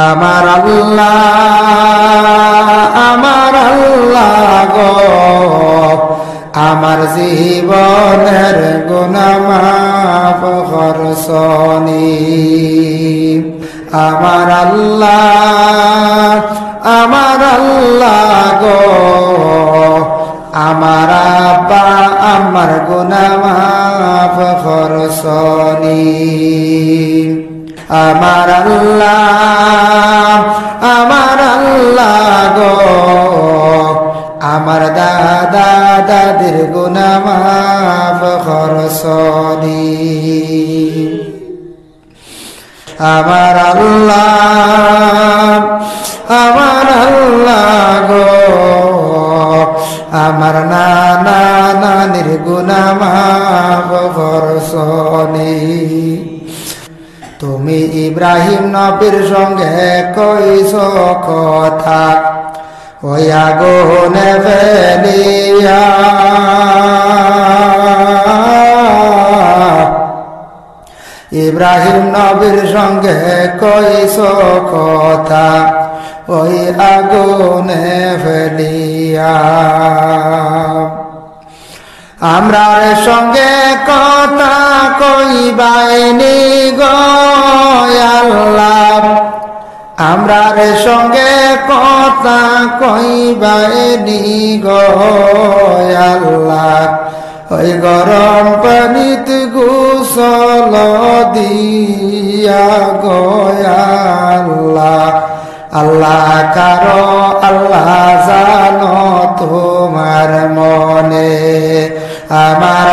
আমার আল্লাহ গো আমার জীবনের গুনাহ মাফ করছনি। আমার আল্লাহ গো আমার আব্বা আমার গুনাহ মাফ করছনি। আমার আল্লাহ গো আমার দাদা দাদির গুনাহ মাফ করছনি। আমার আল্লাহ গো আমার নানা নানির গুনাহ মাফ করছনি। তুমি ইব্রাহিম নবীর সঙ্গে কইছো কথা ওই আগুনে ফেলিয়া, ইব্রাহিম নবীর সঙ্গে কইছো কথা ওই আগুনে ফেলিয়া। আমরার সঙ্গে কথা কইবাইনি গো আল্লাহ, আমরার সঙ্গে কথা কইবাইনি গো আল্লাহ। ওই গরম পানিতে গোসল দিয়া গো আল্লাহ। আল্লাহ কারো আল্লাহ জানো তোমার মনে। আমার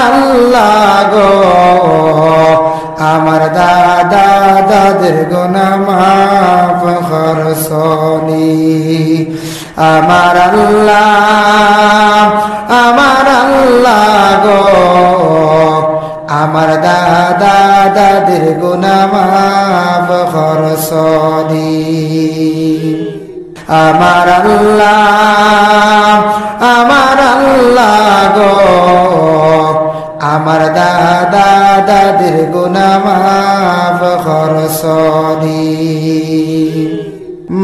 আল্লাহ গো আমার দাদা দাদির গুনাহ মাফ করছনি। আমার আল্লাহ গো আমার দাদা দাদির গুনাহ মাফ করছনি। আমার আল্লাহ গো আমার দাদা দাদির গুনাহ মাফ করছনি।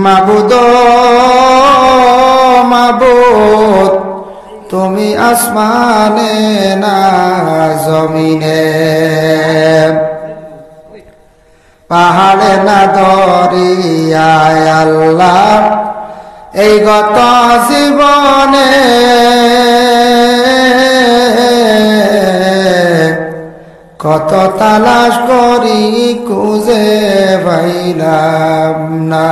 মাবুদ তুমি আসমানে না জমিনে, পাহাড়ে না দরিয়ায় আল্লাহ এই গত জীবনে কত তালাশ করি খুঁজে পাইলাম না।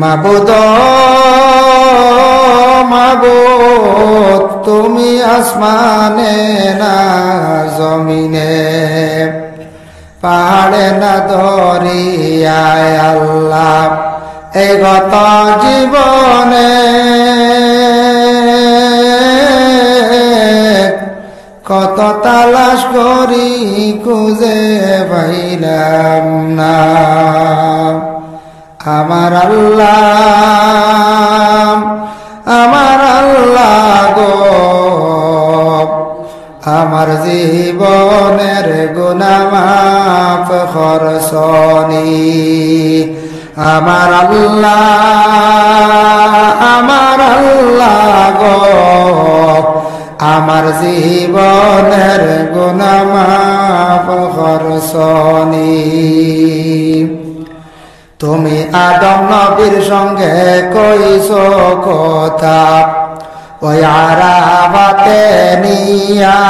মাবুদ তুমি আসমানে না জমিনে, পাহাড়ে না দরিয়ায় আল্লাহ এই গত জীবনে কত তালাশ করি খুঁজে পাইলাম না। আমার আল্লাহ গো আমার জীবনের গুনাহ মাফ করছনি। আমার আল্লাহ গো আমার জীবনের গুনাহ মাফ করছনি। তুমি আদম নবীর সঙ্গে কইছো কথা ওই আরাফাতে নিয়া,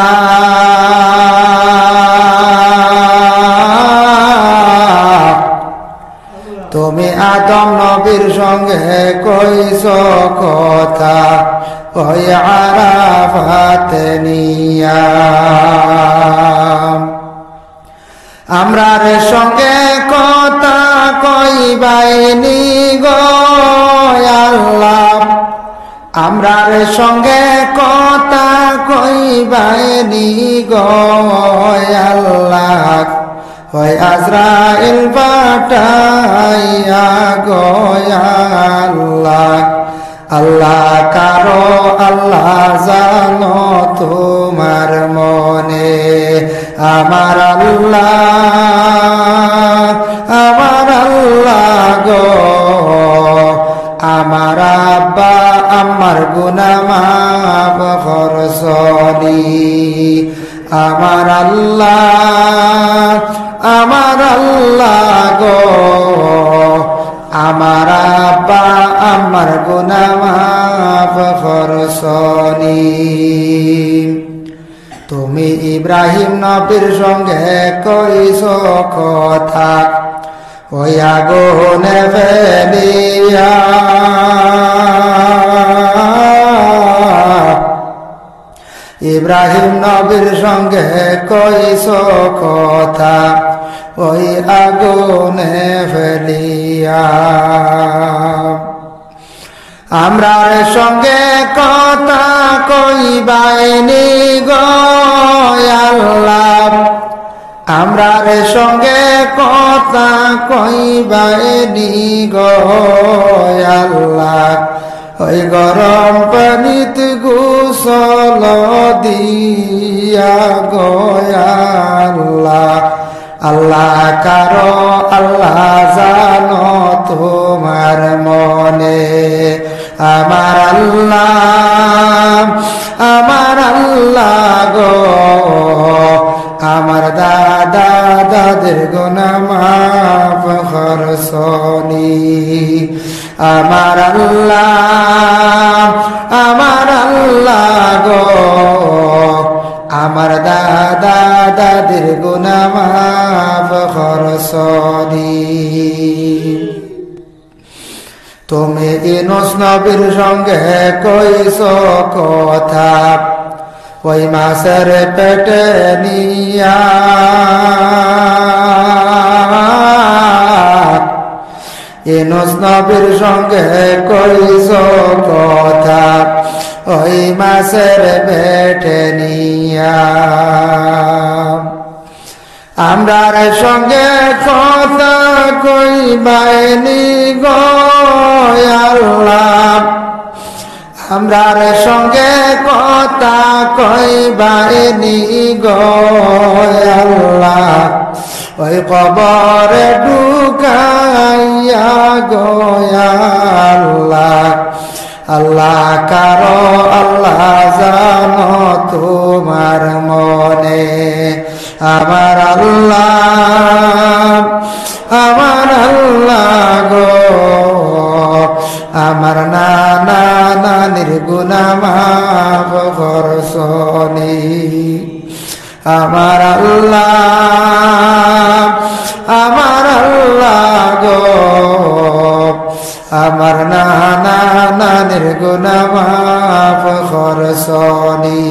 তুমি আদম নবীর সঙ্গে কইছো কথা ওই আরাফাতে নিয়া। আমরার সঙ্গে কথা কইবাইনি গো আল্লাহ, আমরার সঙ্গে কথা কইবাইনি গো আল্লাহ। ওই আজরাইল পাঠাইয়া গো আল্লাহ। আল্লাহ কারো আল্লাহ জানো তোমার মনে। আমার আল্লাহ গো আমার আব্বা আমার গুনাহ মাফ করছনি আমার আল্লাহ গো আমার আব্বা আমার গুনাহ মাফ করছনি তুমি ইব্রাহিম নবীর সঙ্গে কইছো কথা ওই আগুনে ফেলিয়া ইব্রাহিম নবীর সঙ্গে কইছো কথা ওই আগুনে ফেলিয়া আমরার সঙ্গে কথা কইবাইনি গো আল্লাহ আমরার সঙ্গে কথা কইবাইনি গো আল্লাহ ওই গরম পানিতে গোসল দিয়া গো আল্লাহ আল্লাহ কারো আল্লাহ জানো তোমার মনে আমার আল্লাহ গো আমার দাদা দাদের গুনাহ মাফ করছনি আমার আল্লাহ গো আমার দাদা দাদের গুনাহ মাফ করছনি তুমি ইউনূস নবীর সঙ্গে কইছো কথা ওই মাছের পেটে নিয়া ইউনূস নবীর সঙ্গে কইছো কথা ওই মাছের পেটে নিয়া আমরার সঙ্গে কথা কইবাইনি গো আল্লাহ আমরার সঙ্গে কথা কইবাইনি গো আল্লাহ ওই কবরে ঢুকাইয়া গো আল্লাহ আল্লাহ কারো আল্লাহ জানো তোমার মনে আমার আল্লাহ গো আমার নানা নানির গুনাহ মাফ করছনি আমার আল্লাহ গো আমার নানা নানির গুনাহ মাফ করছনি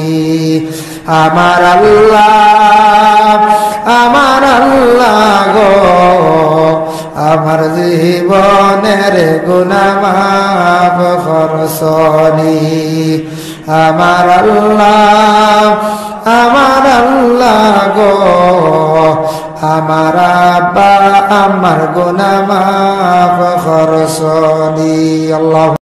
আমার আল্লাহ গো আমার জীবনের গুনাহ মাফ করছনি আমার আল্লাহ গো আমার আব্বা আমার গুনাহ মাফ করছনি আল্লাহ।